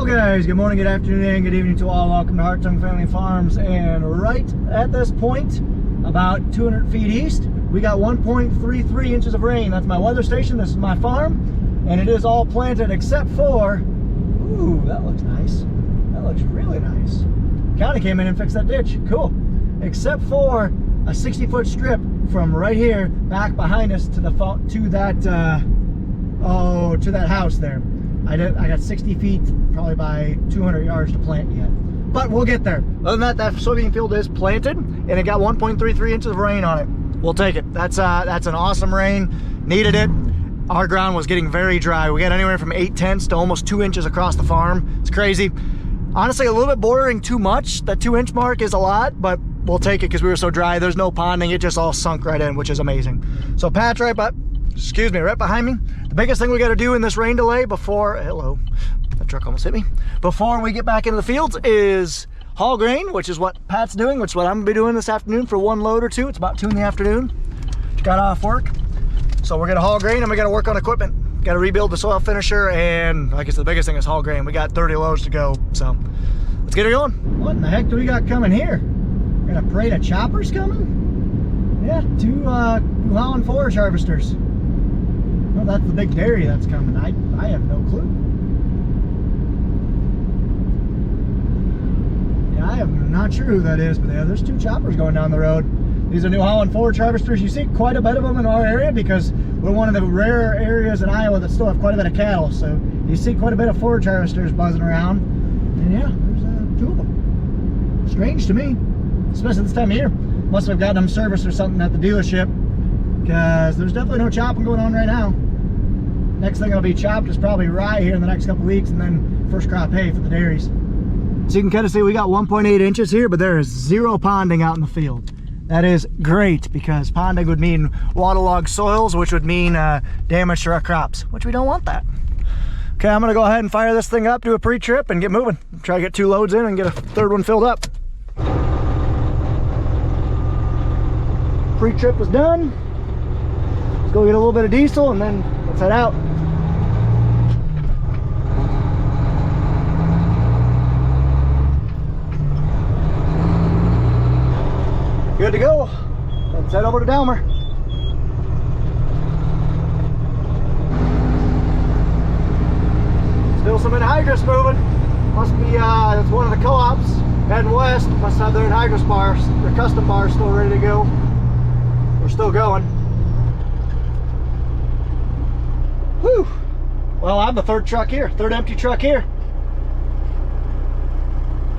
Hello guys, good morning, good afternoon, and good evening to all. Welcome to Hartung Family Farms. And right at this point, about 200 feet east, we got 1.33 inches of rain. That's my weather station. This is my farm, and it is all planted except for, ooh, that looks nice. That looks really nice. County came in and fixed that ditch. Cool. Except for a 60-foot strip from right here back behind us to that house there. I got 60 feet, probably by 200 yards to plant yet, but we'll get there. Other than that, that soybean field is planted, and it got 1.33 inches of rain on it. We'll take it. That's an awesome rain. Needed it. Our ground was getting very dry. We got anywhere from 8/10 to almost 2 inches across the farm. It's crazy. Honestly, a little bit bordering too much. That 2-inch mark is a lot, but we'll take it because we were so dry. There's no ponding. It just all sunk right in, which is amazing. So patch right behind me. The biggest thing we got to do in this rain delay before, hello, that truck almost hit me, before we get back into the fields is haul grain, which is what Pat's doing, which is what I'm gonna be doing this afternoon for one load or two. It's about 2 in the afternoon. Just got off work. So we're gonna haul grain and we gotta work on equipment. Gotta rebuild the soil finisher, and like I said, the biggest thing is haul grain. We got 30 loads to go, so let's get it going. What in the heck do we got coming here? Got a parade of choppers coming? Yeah, two New Holland forage harvesters. Well, that's the big dairy that's coming. I have no clue. Yeah, I am not sure who that is, but yeah, there's two choppers going down the road. These are New Holland forage harvesters. You see quite a bit of them in our area because we're one of the rare areas in Iowa that still have quite a bit of cattle. So you see quite a bit of forage harvesters buzzing around. And yeah, there's two of them. Strange to me, especially this time of year. Must have gotten them serviced or something at the dealership, because there's definitely no chopping going on right now. Next thing that'll be chopped is probably rye here in the next couple weeks, and then first crop hay for the dairies. So you can kind of see we got 1.8 inches here, but there is zero ponding out in the field. That is great, because ponding would mean waterlogged soils, which would mean damage to our crops, which we don't want that. Okay, I'm gonna go ahead and fire this thing up, do a pre-trip, and get moving. Try to get 2 loads in and get a third one filled up. Pre-trip is done. Let's go get a little bit of diesel and then let's head out. Good to go. Let's head over to Delmer. Still some anhydrous moving. Must be, it's one of the co-ops heading west. Must have their anhydrous bars, their custom bars still ready to go. We're still going. Whew. Well, I'm the third truck here, third empty truck here.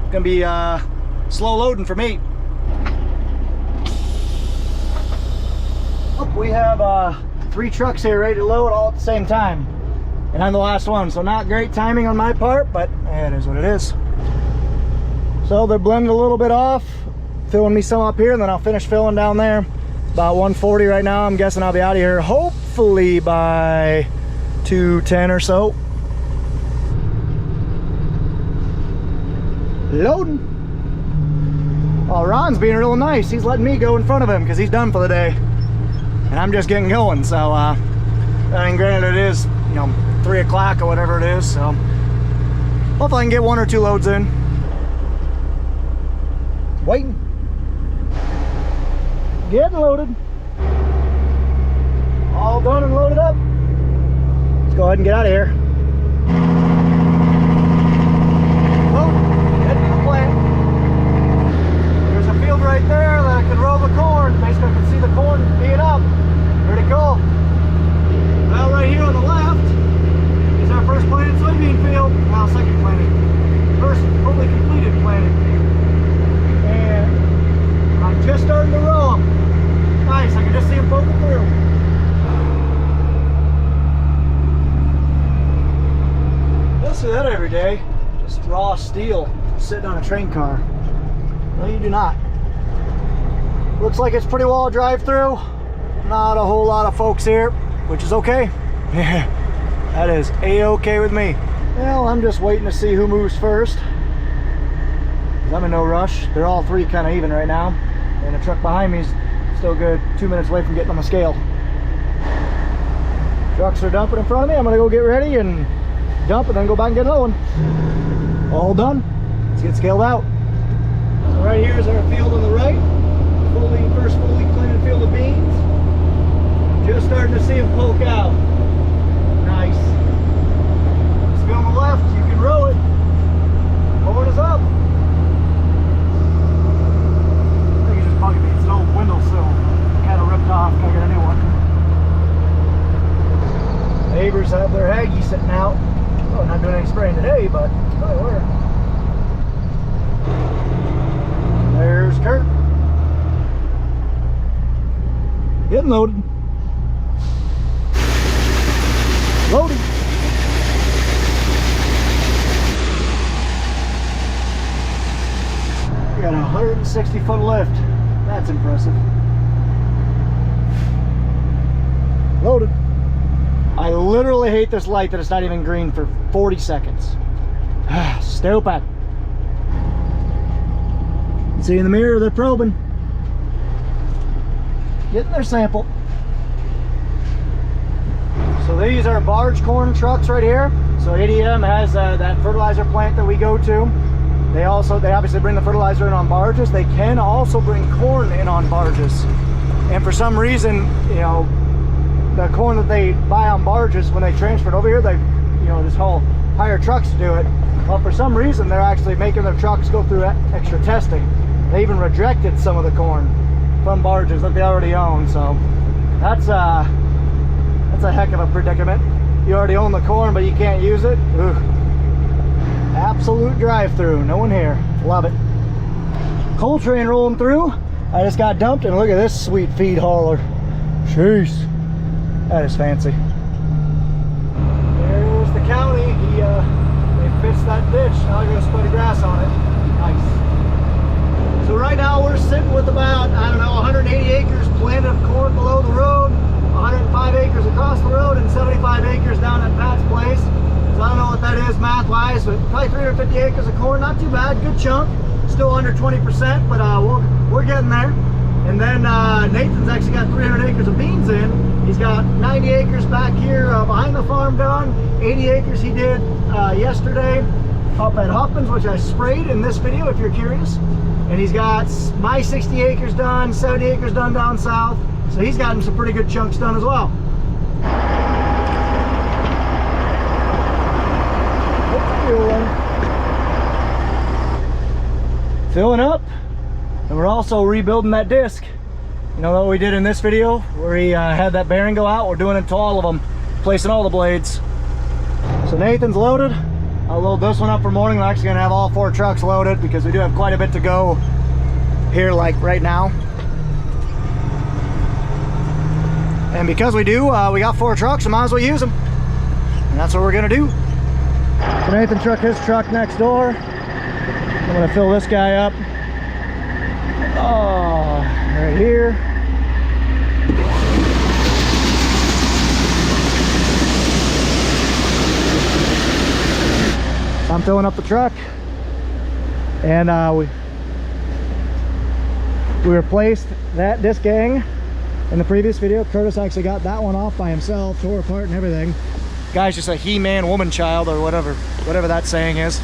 It's gonna be slow loading for me. Oh, we have 3 trucks here ready to load all at the same time. And I'm the last one, so not great timing on my part, but it is what it is. So they're blending a little bit off, filling me some up here, and then I'll finish filling down there. About 140 right now. I'm guessing I'll be out of here hopefully by 2:10 or so. Loading. Oh, Ron's being real nice. He's letting me go in front of him because he's done for the day. And I'm just getting going. So, I mean, granted it is, 3 o'clock or whatever it is. So, hopefully I can get 1 or 2 loads in. Waiting. Getting loaded. All done and loaded up. Let's go ahead and get out of here. Load. Heading to the plant. There's a field right there that I can roll the corn. Basically I can see the corn being up. Pretty cool. Well, right here on the left is our first planted soybean field. Well, second planted. First fully completed planted field. And I'm just starting to roll them. Nice, I can just see them poking through. You'll see that every day. Just raw steel sitting on a train car. No, you do not. Looks like it's pretty well a drive-through. Not a whole lot of folks here, which is okay. Yeah, that is a-okay with me. Well, I'm just waiting to see who moves first. I'm in no rush. They're all 3 kind of even right now. And the truck behind me is still good 2 minutes away from getting on the scale. Trucks are dumping in front of me. I'm gonna go get ready and dump and then go back and get another one. All done. Let's get scaled out. So right here is our field on the right. First fully planted field of beans. Just starting to see them poke out. Nice. This field on the left, you can row it. Corn is up. I think it's just bugging me. It's an old windowsill. Kind of ripped off. Gotta get a new one. Neighbors have their Aggie sitting out. Oh, not doing any spraying today, but they were. There's Kurt. Getting loaded. Loaded. We got a 160-foot lift. That's impressive. Loaded. I literally hate this light that it's not even green for 40 seconds. Stupid. See in the mirror, they're probing. Getting their sample. So these are barge corn trucks right here. So ADM has that fertilizer plant that we go to. They obviously bring the fertilizer in on barges. They can also bring corn in on barges. And for some reason, you know, the corn that they buy on barges, when they transfer it over here, they, you know, just hire trucks to do it. Well, for some reason, they're actually making their trucks go through extra testing. They even rejected some of the corn from barges that they already own. So that's a heck of a predicament. You already own the corn, but you can't use it. Ugh. Absolute drive-through. No one here. Love it. Coal train rolling through. I just got dumped, and look at this sweet feed hauler. Jeez, that is fancy. There's the county. They fixed that ditch. Now they're going to spread grass on it. Nice. So right now we're sitting with about, I don't know, 180 acres planted of corn below the road, 105 acres across the road, and 75 acres down at Pat's place. So I don't know what that is math-wise, but probably 350 acres of corn. Not too bad, good chunk. Still under 20%, but we're getting there. And then Nathan's actually got 300 acres of beans in. He's got 90 acres back here behind the farm done. 80 acres he did yesterday up at Hoffman's, which I sprayed in this video if you're curious. And he's got my 60 acres done, 70 acres done down south. So he's gotten some pretty good chunks done as well. Filling up, and we're also rebuilding that disc. You know what we did in this video where he had that bearing go out? We're doing it to all of them, placing all the blades. So Nathan's loaded. I'll load this one up for morning. We're actually gonna have all 4 trucks loaded because we do have quite a bit to go here, like right now. And because we do, we got 4 trucks, so might as well use them. And that's what we're gonna do. So Nathan took his truck next door. I'm gonna fill this guy up. Oh, right here. I'm filling up the truck, and we replaced that disc gang in the previous video. Curtis actually got that one off by himself, tore apart and everything. Guy's just a he-man woman child, or whatever that saying is.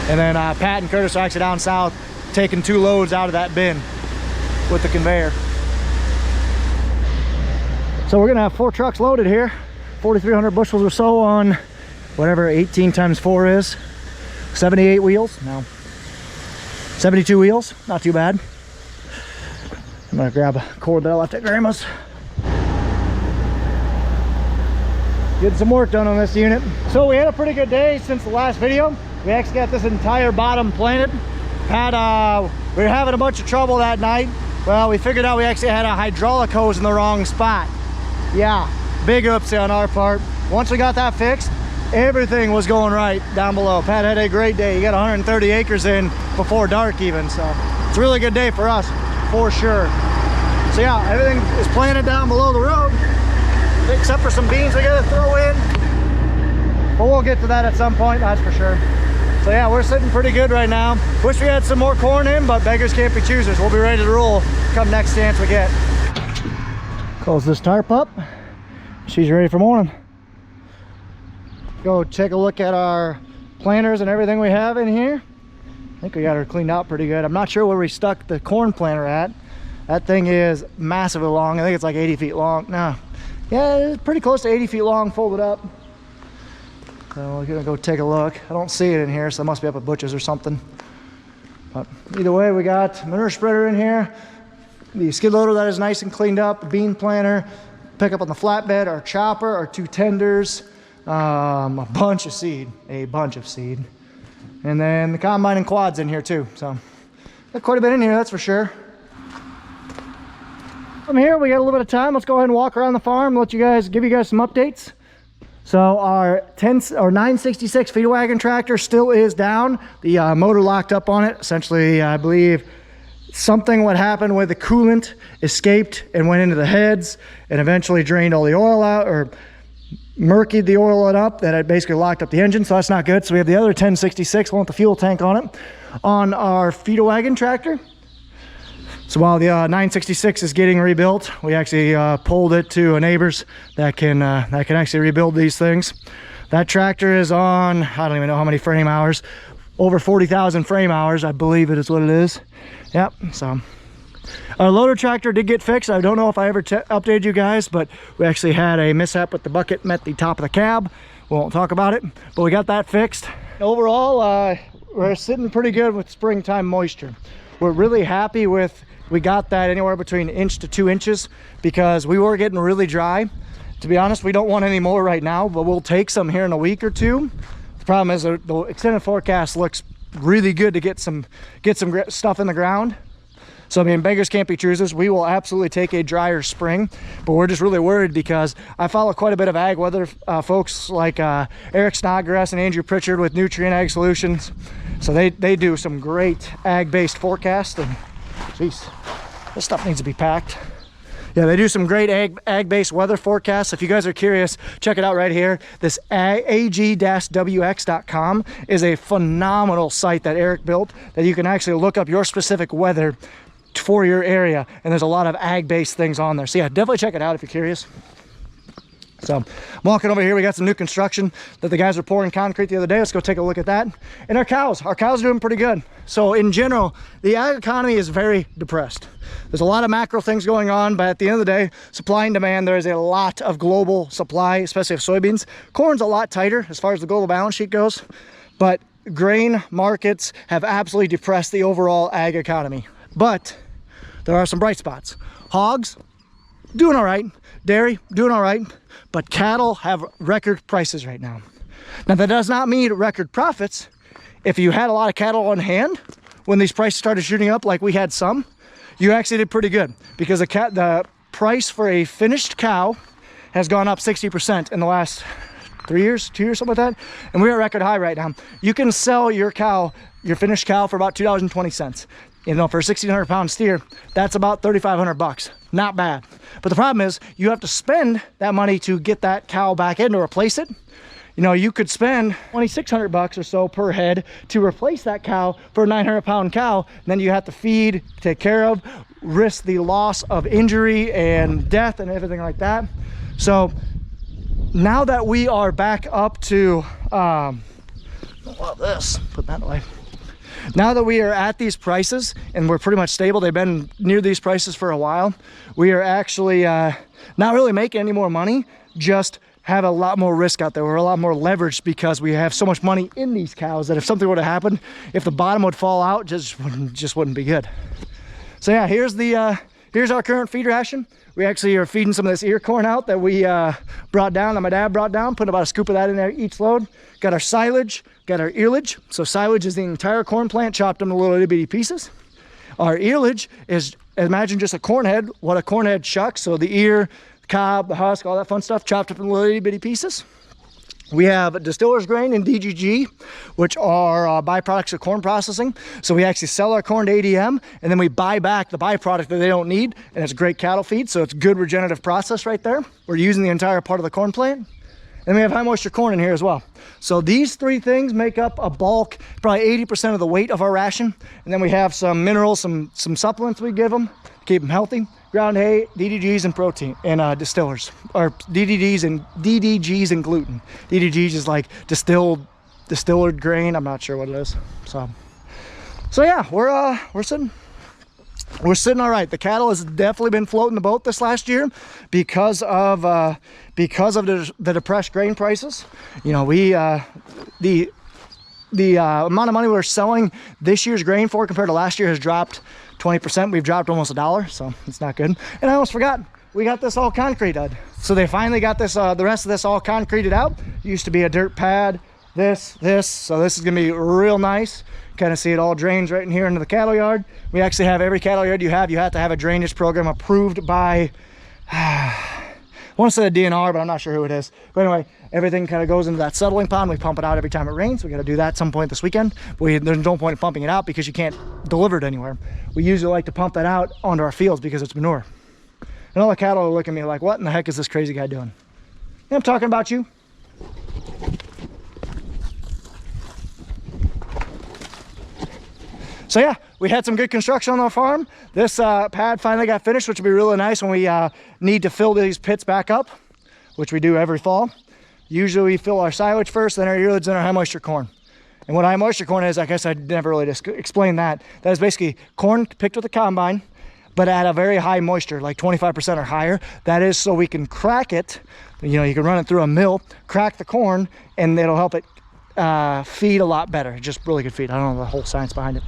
And then Pat and Curtis are actually down south taking 2 loads out of that bin with the conveyor. So we're gonna have 4 trucks loaded here, 4,300 bushels or so on whatever 18 times 4 is. 78 wheels, no, 72 wheels, not too bad. I'm gonna grab a cord that I left at Grandma's. Getting some work done on this unit. So we had a pretty good day since the last video. We actually got this entire bottom planted. We were having a bunch of trouble that night. Well, we figured out we actually had a hydraulic hose in the wrong spot. Yeah, big oopsie on our part. Once we got that fixed, everything was going right down below. Pat had a great day. He got 130 acres in before dark even, so it's a really good day for us, for sure. So yeah, everything is planted down below the road, except for some beans we gotta throw in. But we'll get to that at some point, that's for sure. So yeah, we're sitting pretty good right now. Wish we had some more corn in, but beggars can't be choosers. We'll be ready to roll come next chance we get. Close this tarp up. She's ready for morning. Go take a look at our planters and everything we have in here. I think we got her cleaned out pretty good. I'm not sure where we stuck the corn planter at. That thing is massively long. I think it's like 80 feet long. No, yeah, it's pretty close to 80 feet long, folded up. So we're gonna go take a look. I don't see it in here, so it must be up at Butch's or something. But either way, we got manure spreader in here, the skid loader that is nice and cleaned up, bean planter, pick up on the flatbed, our chopper, our 2 tenders, a bunch of seed, and then the combine and quads in here too. So got quite a bit in here, that's for sure. From here, we got a little bit of time. Let's go ahead and walk around the farm, give you guys some updates. So our 966 feeder wagon tractor still is down. The motor locked up on it. Essentially, I believe something what happened with the coolant escaped and went into the heads and eventually drained all the oil out, or murkied the oil up, that it basically locked up the engine, so that's not good. So we have the other 1066, one with the fuel tank on it, on our feeder wagon tractor. So while the 966 is getting rebuilt, we actually pulled it to a neighbor's that can actually rebuild these things. That tractor is on, I don't even know how many frame hours, over 40,000 frame hours, I believe it is what it is. Yep, so. Our loader tractor did get fixed. I don't know if I ever updated you guys, but we actually had a mishap with the bucket met the top of the cab. We won't talk about it, but we got that fixed. Overall, we're sitting pretty good with springtime moisture. We're really happy with, we got that anywhere between 1 inch to 2 inches because we were getting really dry. To be honest, we don't want any more right now, but we'll take some here in a week or two. The problem is the extended forecast looks really good to get some stuff in the ground. So I mean, beggars can't be choosers. We will absolutely take a drier spring, but we're just really worried because I follow quite a bit of ag weather folks like Eric Snodgrass and Andrew Pritchard with Nutrient Ag Solutions. So they do some great ag-based forecast, and geez, this stuff needs to be packed. Yeah, they do some great ag-based weather forecasts. If you guys are curious, check it out right here. This ag-wx.com is a phenomenal site that Eric built that you can actually look up your specific weather for your area, and there's a lot of ag-based things on there. So yeah, definitely check it out if you're curious. So I'm walking over here, we got some new construction that the guys are pouring concrete the other day. Let's go take a look at that. And our cows are doing pretty good. So in general, the ag economy is very depressed. There's a lot of macro things going on, but at the end of the day, supply and demand, there is a lot of global supply, especially of soybeans. Corn's a lot tighter as far as the global balance sheet goes, but grain markets have absolutely depressed the overall ag economy. But there are some bright spots. Hogs, doing all right. Dairy, doing all right. But cattle have record prices right now. Now, that does not mean record profits. If you had a lot of cattle on hand when these prices started shooting up, like we had some, you actually did pretty good, because the price for a finished cow has gone up 60% in the last 3 years, 2 years, something like that. And we're at record high right now. You can sell your cow, your finished cow, for about $2.20. You know, for a 1,600 pound steer, that's about 3,500 bucks. Not bad. But the problem is you have to spend that money to get that cow back in to replace it. You know, you could spend 2,600 bucks or so per head to replace that cow for a 900 pound cow. And then you have to feed, take care of, risk the loss of injury and death and everything like that. So now that we are back up to, put that away. Now that we are at these prices and we're pretty much stable, they've been near these prices for a while, we are actually not really making any more money, just have a lot more risk out there. We're a lot more leveraged because we have so much money in these cows that if something were to happen, if the bottom would fall out, just wouldn't be good. So yeah, here's our current feed ration. We actually are feeding some of this ear corn out that we brought down, that my dad brought down, putting about a scoop of that in there each load. Got our silage, got our earlage. So silage is the entire corn plant chopped into little itty bitty pieces. Our earlage is, imagine just a corn head, what a corn head shucks. So the ear, the cob, the husk, all that fun stuff chopped up in little itty bitty pieces. We have distiller's grain and DGG, which are byproducts of corn processing. So we actually sell our corn to ADM, and then we buy back the byproduct that they don't need, and it's great cattle feed, so it's good regenerative process right there. We're using the entire part of the corn plant. And we have high moisture corn in here as well. So these three things make up a bulk, probably 80% of the weight of our ration. And then we have some minerals, some supplements we give them, keep them healthy. Ground hay, DDGs, and protein, and distillers, or DDGs and gluten. DDGs is like distilled distilled grain. I'm not sure what it is. So yeah, we're sitting all right. The cattle has definitely been floating the boat this last year because of the depressed grain prices. You know, we the amount of money we're selling this year's grain for compared to last year has dropped 20%. We've dropped almost $1, so it's not good. And I almost forgot, we got this all concreted. So they finally got this, the rest of this all concreted out. It used to be a dirt pad, this. So this is gonna be real nice. Kind of see it all drains right in here into the cattle yard. We actually have every cattle yard you have to have a drainage program approved by, I want to say the DNR, but I'm not sure who it is. But anyway, everything kind of goes into that settling pond. We pump it out every time it rains. We got to do that at some point this weekend. There's no point in pumping it out because you can't deliver it anywhere. We usually like to pump that out onto our fields because it's manure. And all the cattle are looking at me like, what in the heck is this crazy guy doing? Yeah, I'm talking about you. So yeah, we had some good construction on the farm. This pad finally got finished, which will be really nice when we need to fill these pits back up, which we do every fall. Usually we fill our silage first, then our earlids, then our high moisture corn. And what high moisture corn is, I guess I never really explained that. That is basically corn picked with a combine, but at a very high moisture, like 25% or higher. That is so we can crack it. You know, you can run it through a mill, crack the corn, and it'll help it feed a lot better. Just really good feed. I don't know the whole science behind it.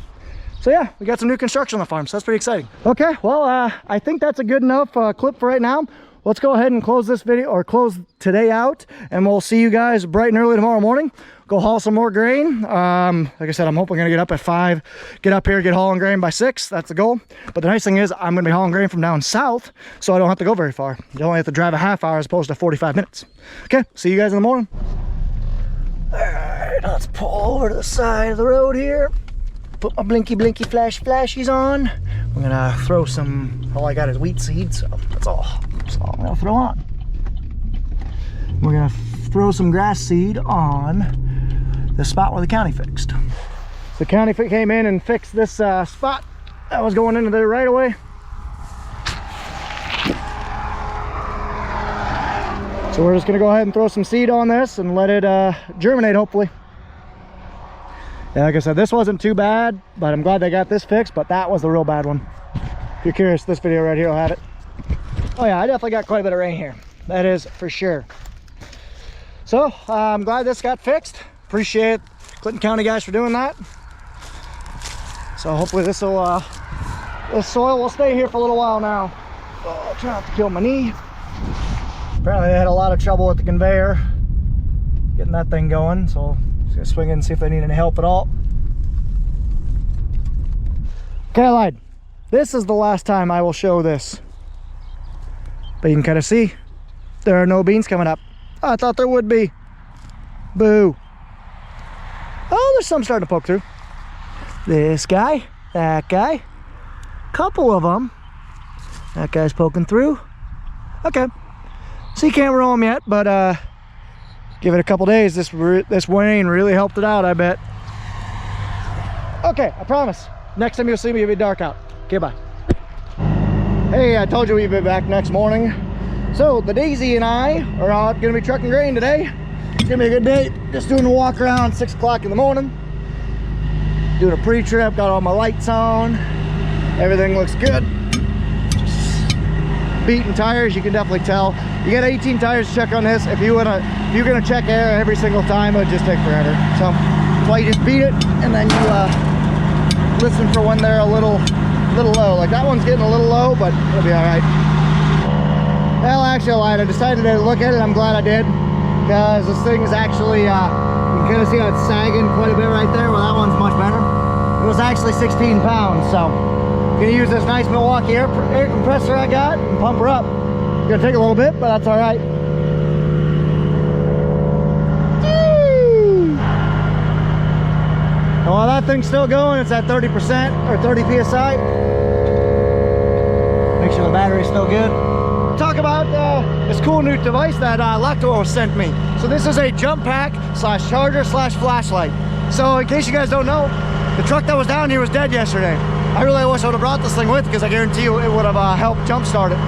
So yeah, we got some new construction on the farm, so that's pretty exciting. Okay, well, I think that's a good enough clip for right now. Let's go ahead and close this video, or close today out, and we'll see you guys bright and early tomorrow morning. Go haul some more grain. Like I said, I'm hoping we're gonna get up at 5, get up here, get hauling grain by 6. That's the goal. But the nice thing is I'm gonna be hauling grain from down south, so I don't have to go very far. You only have to drive a half hour as opposed to 45 minutes. Okay, see you guys in the morning. All right, let's pull over to the side of the road here. Put my blinky flashies on. I'm gonna throw some, all I got is wheat seed, so that's all I'm gonna throw on. We're gonna throw some grass seed on the spot where the county fixed. The county came in and fixed this spot that was going into the right of way. So we're just gonna go ahead and throw some seed on this and let it germinate, hopefully. Yeah, like I said, this wasn't too bad, but I'm glad they got this fixed, but that was the real bad one. If you're curious, this video right here will have it. Oh yeah, I definitely got quite a bit of rain here. That is for sure. So, I'm glad this got fixed. Appreciate Clinton County guys for doing that. So hopefully this soil will stay here for a little while now. Oh, try not to kill my knee. Apparently they had a lot of trouble with the conveyor getting that thing going, so just gonna swing in and see if they need any help at all. Okay, I lied. This is the last time I will show this. But you can kind of see there are no beans coming up. I thought there would be. Boo. Oh, there's some starting to poke through. This guy, that guy, couple of them. That guy's poking through. Okay. So you can't roll them yet, but give it a couple days. This rain really helped it out, I bet. Okay, I promise. Next time you'll see me, it'll be dark out. Okay, bye. Hey, I told you we'd be back next morning. So the Daisy and I are out gonna be trucking grain today. It's gonna be a good day. Just doing a walk around 6 o'clock in the morning. Doing a pre-trip, got all my lights on. Everything looks good. Just beating tires, you can definitely tell. You got 18 tires to check on this. If you're gonna check air every single time, it would just take forever. So that's why you just beat it, and then you listen for when they're a little low. Like that one's getting a little low, but it'll be all right. Well, actually, I lied. I decided to look at it. I'm glad I did, because this thing is actually, you can kind of see how it's sagging quite a bit right there. Well, that one's much better. It was actually 16 pounds, so I'm gonna use this nice Milwaukee air compressor I got and pump her up. It's gonna take a little bit, but that's all right. And while that thing's still going, it's at 30% or 30 PSI. Make sure the battery's still good. Talk about this cool new device that Lacto sent me. So this is a jump pack / charger / flashlight. So in case you guys don't know, the truck that was down here was dead yesterday. I really wish I would have brought this thing with, because I guarantee you it would have helped jump start it.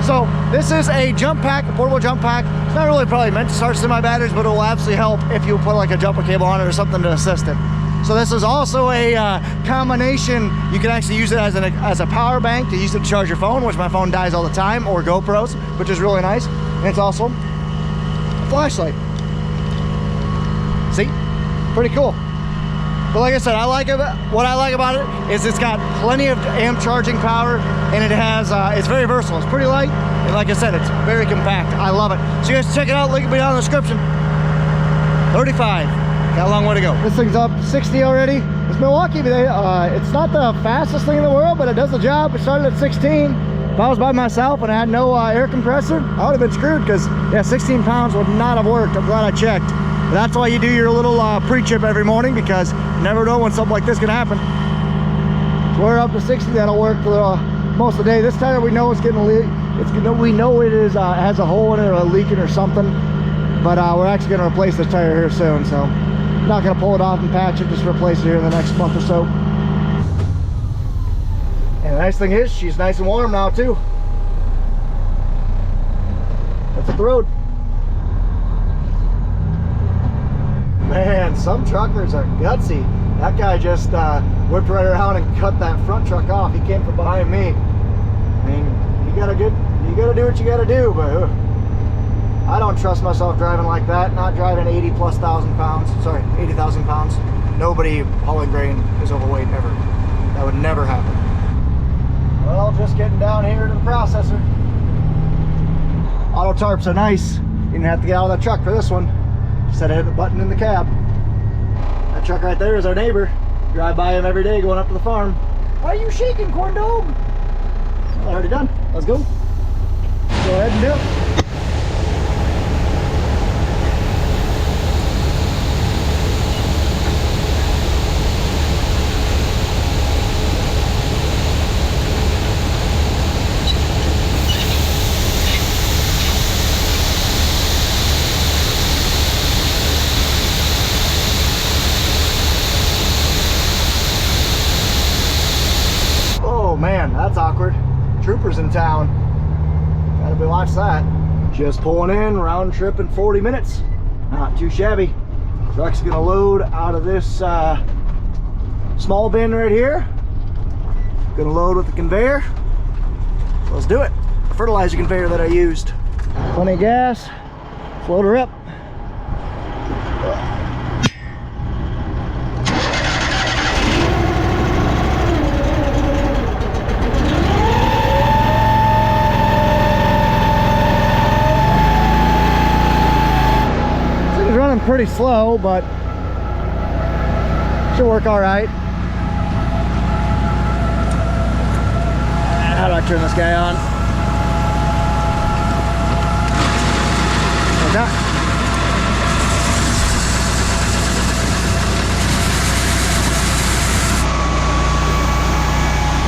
So this is a jump pack, a portable jump pack. It's not really probably meant to start semi-batteries, but it will absolutely help if you put like a jumper cable on it or something to assist it. So this is also a combination. You can actually use it as a power bank to use it to charge your phone, which my phone dies all the time, or GoPros, which is really nice. And it's also a flashlight. See? Pretty cool. But like I said, what I like about it is it's got plenty of amp charging power, and it has, it's very versatile. It's pretty light, and like I said, it's very compact. I love it. So you guys check it out, link will be down in the description. 35. Got a long way to go. This thing's up 60 already. It's Milwaukee, but it's not the fastest thing in the world, but it does the job. It started at 16. If I was by myself and I had no air compressor, I would have been screwed, because yeah, 16 pounds would not have worked. I'm glad I checked. But that's why you do your little pre-chip every morning, because you never know when something like this can happen. So we're up to 60. That'll work for most of the day. This tire we know it's getting a leak. We know it is has a hole in it or a leaking or something. But we're actually going to replace this tire here soon. So I'm not going to pull it off and patch it. Just replace it here in the next month or so. And the nice thing is she's nice and warm now too. That's up the road. Man, some truckers are gutsy. That guy just whipped right around and cut that front truck off. He came from behind me. I mean, you gotta do what you gotta do, but I don't trust myself driving like that. Not driving 80,000 pounds. Nobody hauling grain is overweight ever. That would never happen. Well, just getting down here to the processor. Auto tarps are nice. You didn't have to get out of the truck for this one. Just had to hit the button in the cab. That truck right there is our neighbor. Drive by him every day going up to the farm. Why are you shaking, corn dog? Well, already done. Let's go. Go ahead and do it. Man, that's awkward. Troopers in town. Gotta be watch that. Just pulling in, round trip in 40 minutes. Not too shabby. Truck's gonna load out of this small bin right here. Gonna load with the conveyor. So let's do it. The fertilizer conveyor that I used. Plenty of gas. Let's load her up. Pretty slow, but should work all right. How do I turn this guy on? Like that.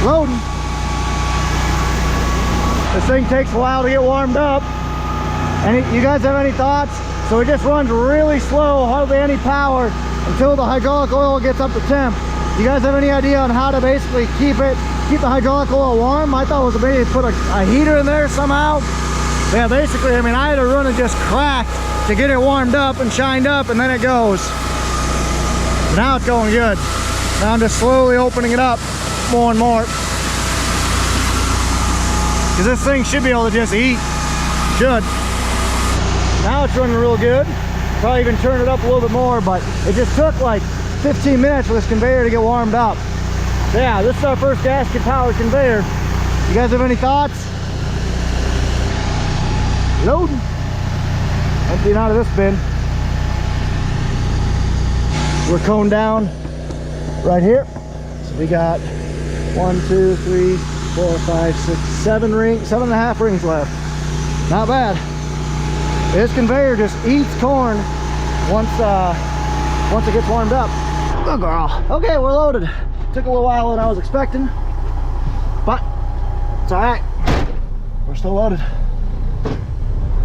Loading. This thing takes a while to get warmed up. You guys have any thoughts? So it just runs really slow, hardly any power, until the hydraulic oil gets up to temp. You guys have any idea on how to basically keep the hydraulic oil warm? I thought it was maybe put a heater in there somehow. Yeah, basically, I mean, I had to run it just cracked to get it warmed up and shined up, and then it goes. Now it's going good. Now I'm just slowly opening it up more and more. Because this thing should be able to just eat. Should. Now it's running real good. Probably even turn it up a little bit more, but it just took like 15 minutes for this conveyor to get warmed up. So yeah, this is our first gasket powered conveyor. You guys have any thoughts? Loading. Emptying out of this bin. We're coned down right here. So we got 1, 2, 3, 4, 5, 6, 7 rings, 7.5 rings left. Not bad. This conveyor just eats corn once it gets warmed up. Good girl. Okay, we're loaded. Took a little while than I was expecting, but it's all right. We're still loaded.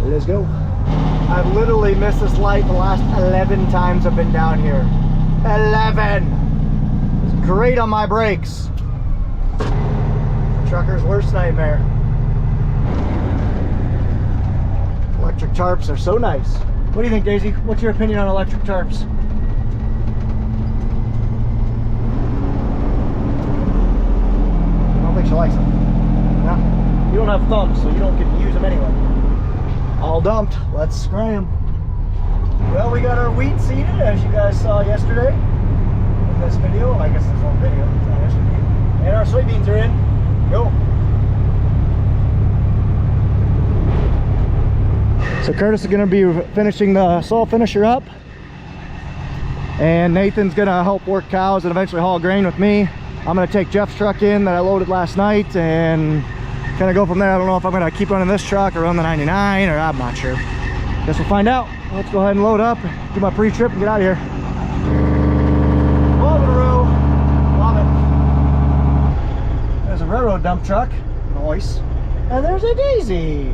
Let's go. I've literally missed this light the last 11 times I've been down here. 11. It's great on my brakes. Trucker's worst nightmare. Electric tarps are so nice. What do you think, Daisy? What's your opinion on electric tarps? I don't think she likes them. No, you don't have thumbs, so you don't get to use them anyway. All dumped. Let's scram. Well, we got our wheat seeded, as you guys saw yesterday in this video. I guess this whole video, it's not yesterday. And our soybeans are in. Go. So Curtis is going to be finishing the soil finisher up, and Nathan's going to help work cows and eventually haul grain with me. I'm going to take Jeff's truck in that I loaded last night and kind of go from there. I don't know if I'm going to keep running this truck or run the 99, or I'm not sure. Guess we'll find out. Let's go ahead and load up, do my pre-trip, and get out of here. Over the road. Love it. There's a railroad dump truck. Nice. And there's a Daisy.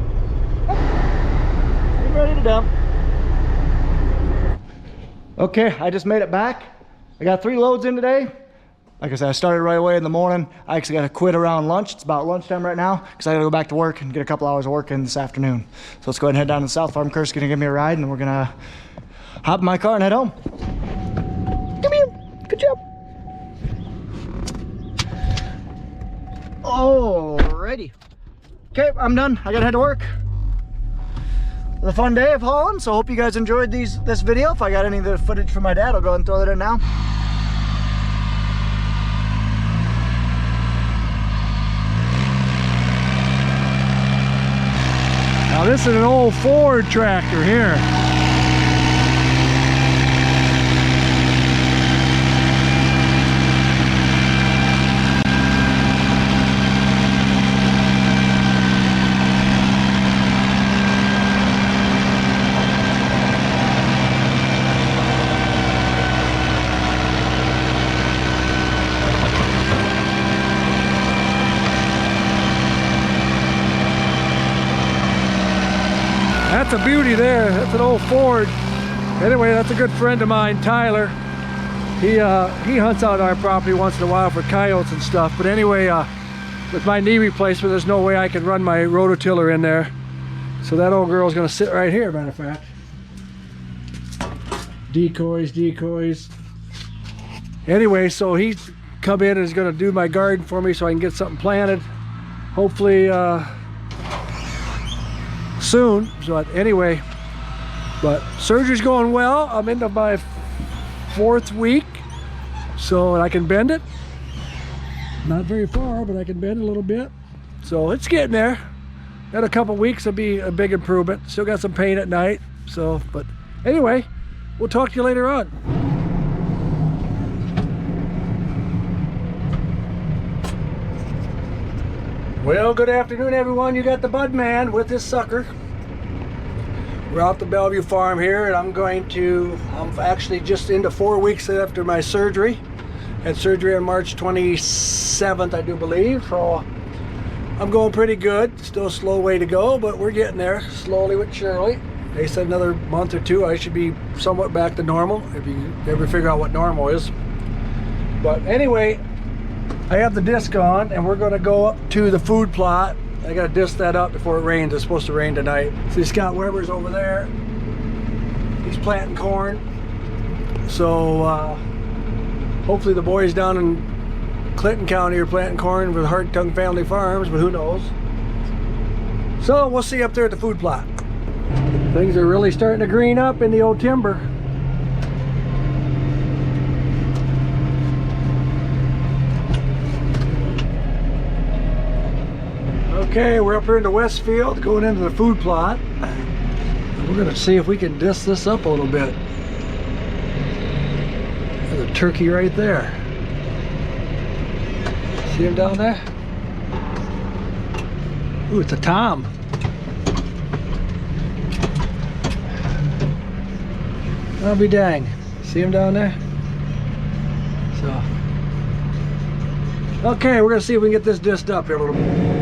Ready to dump. Okay, I just made it back. I got 3 loads in today. Like I said, I started right away in the morning. I actually got to quit around lunch. It's about lunchtime right now because I got to go back to work and get a couple hours of work in this afternoon. So let's go ahead and head down to the South Farm. Kurt's gonna give me a ride, and we're gonna hop in my car and head home. Come here. Good job. Alrighty. Okay, I'm done. I gotta head to work. It was a fun day of hauling, so I hope you guys enjoyed this video. If I got any of the footage from my dad, I'll go ahead and throw that in now. Now this is an old Ford tractor here. That's a beauty there. That's an old Ford. Anyway, that's a good friend of mine, Tyler. He hunts out our property once in a while for coyotes and stuff. But anyway, with my knee replacement, there's no way I can run my rototiller in there. So that old girl's gonna sit right here, matter of fact. Decoys, decoys. Anyway, so he's come in and is gonna do my garden for me so I can get something planted. Hopefully, soon. So anyway, but surgery's going well. I'm into my 4th week, so I can bend it. Not very far, but I can bend a little bit. So it's getting there. In a couple weeks, it'll be a big improvement. Still got some pain at night. So, but anyway, we'll talk to you later on. Well, good afternoon, everyone. You got the Bud Man with this sucker. We're out the Bellevue farm here, and I'm actually just into 4 weeks after my surgery. Had surgery on March 27th, I do believe. So I'm going pretty good. Still a slow way to go, but we're getting there slowly with Shirley. They said another month or 2 I should be somewhat back to normal, if you ever figure out what normal is. But anyway, I have the disc on, and we're going to go up to the food plot. I got to disc that up before it rains. It's supposed to rain tonight. See, Scott Weber's over there. He's planting corn. So hopefully the boys down in Clinton County are planting corn with Hartung Family Farms, but who knows. So we'll see up there at the food plot. Things are really starting to green up in the old timber. Okay, we're up here in the Westfield, going into the food plot. We're gonna see if we can disc this up a little bit. There's a turkey right there. See him down there? Ooh, it's a tom. I'll be dang. See him down there? So. Okay, we're gonna see if we can get this disced up here a little bit.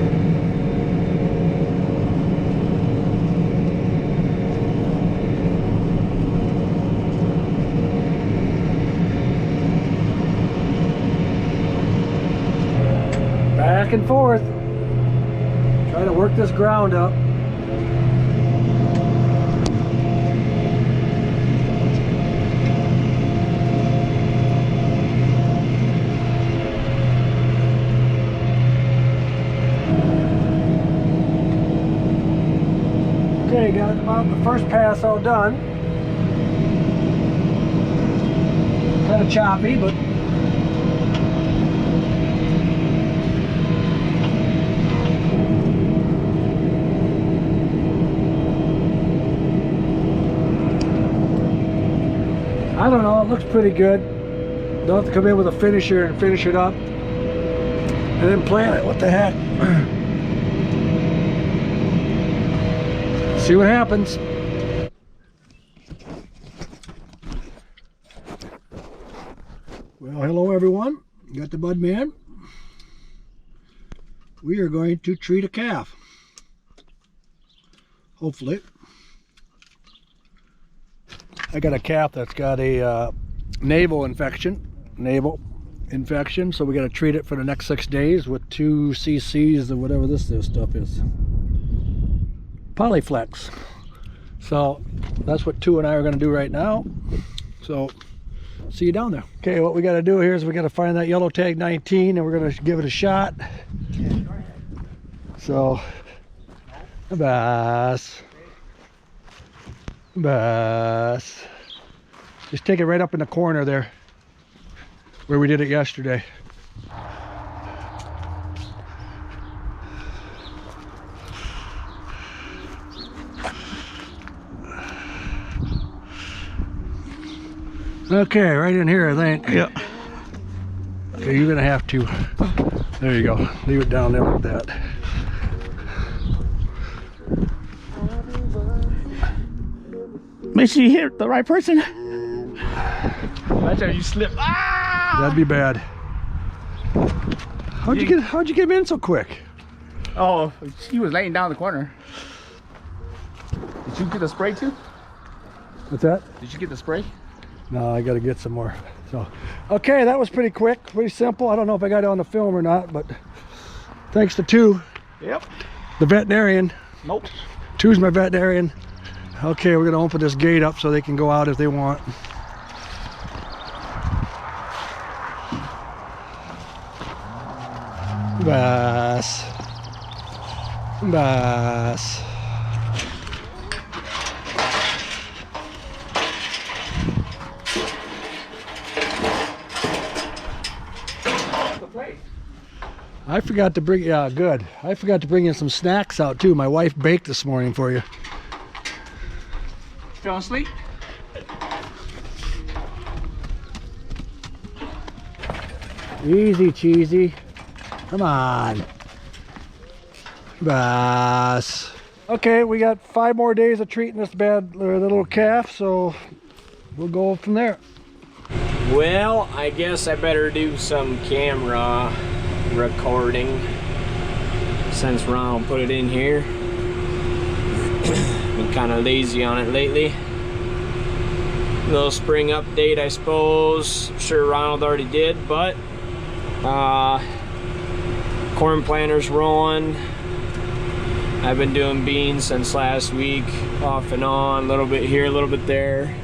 Back and forth, trying to work this ground up. got about the first pass all done. Kind of choppy, but I don't know, it looks pretty good. They'll have to come in with a finisher and finish it up. And then plant it, what the heck. See what happens. Well, hello everyone. Got the bud man. We are going to treat a calf. Hopefully. I got a calf that's got a navel infection, so we got to treat it for the next 6 days with 2 cc's of whatever this stuff is. Polyflex. So that's what Tu and I are going to do right now. So see you down there. Okay, what we got to do here is we got to find that yellow tag 19 and we're going to give it a shot. So bass. Just take it right up in the corner there where we did it yesterday. Okay, right in here I think. Yeah. Okay, you're gonna have to. There you go. Leave it down there like that. Make sure you hit the right person. Watch out, you slip. Ah! That'd be bad. How'd you get him in so quick? Oh, she was laying down the corner. Did you get the spray too? What's that? Did you get the spray? No, I gotta get some more. So, okay, that was pretty quick, pretty simple. I don't know if I got it on the film or not, but thanks to Tu. Yep. The veterinarian. Nope. Tu's my veterinarian. Okay, we're gonna open this gate up so they can go out if they want. Bass. Bass. I forgot to bring, yeah, good. I forgot to bring in some snacks out too. My wife baked this morning for you. Fell asleep? Easy cheesy. Come on. Bass. Okay, we got 5 more days of treating this bad little calf, so we'll go from there. Well, I guess I better do some camera recording since Ron put it in here. Been kind of lazy on it lately. Little spring update, I suppose. I'm sure Ronald already did, but corn planters rolling. I've been doing beans since last week, off and on, a little bit here, a little bit there.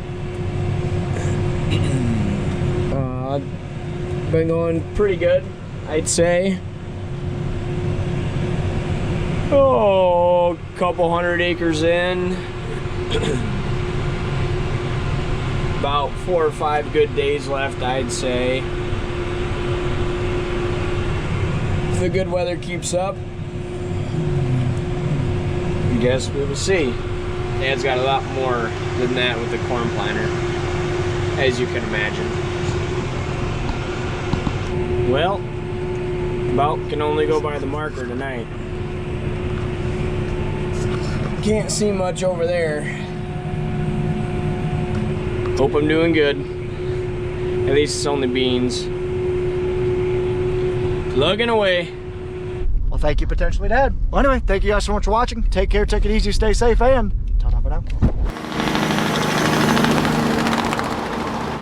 Been going pretty good, I'd say. Oh, a couple 100 acres in. About 4 or 5 good days left, I'd say. If the good weather keeps up, I guess we will see. Dad's got a lot more than that with the corn planter, as you can imagine. Well, about can only go by the marker tonight. Can't see much over there. Hope I'm doing good. At least it's only beans. Plugging away. Well, thank you, potentially Dad. Well, anyway, thank you guys so much for watching. Take care, take it easy, stay safe, and ta-ta for now.